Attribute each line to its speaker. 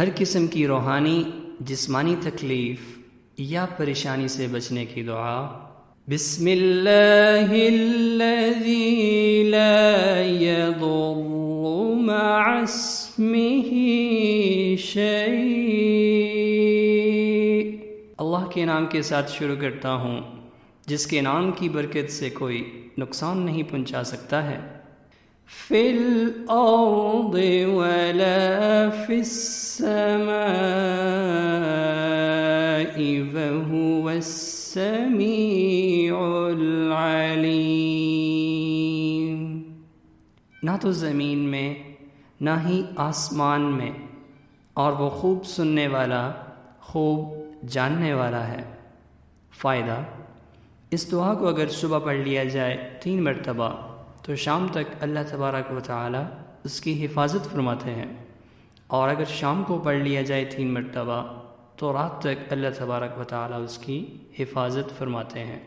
Speaker 1: ہر قسم کی روحانی جسمانی تکلیف یا پریشانی سے بچنے کی دعا۔ بسم اللہ الذی لا یضر مع اسمہ شیء، اللہ کے نام کے ساتھ شروع کرتا ہوں جس کے نام کی برکت سے کوئی نقصان نہیں پہنچا سکتا ہے۔ فی الارض ولا فی السماء وهو السمیع العلیم، نہ تو زمین میں نہ ہی آسمان میں، اور وہ خوب سننے والا خوب جاننے والا ہے۔ فائدہ: اس دعا کو اگر صبح پڑھ لیا جائے 3 مرتبہ تو شام تک اللہ تبارک و تعالی اس کی حفاظت فرماتے ہیں، اور اگر شام کو پڑھ لیا جائے 3 مرتبہ تو رات تک اللہ تبارک و تعالی اس کی حفاظت فرماتے ہیں۔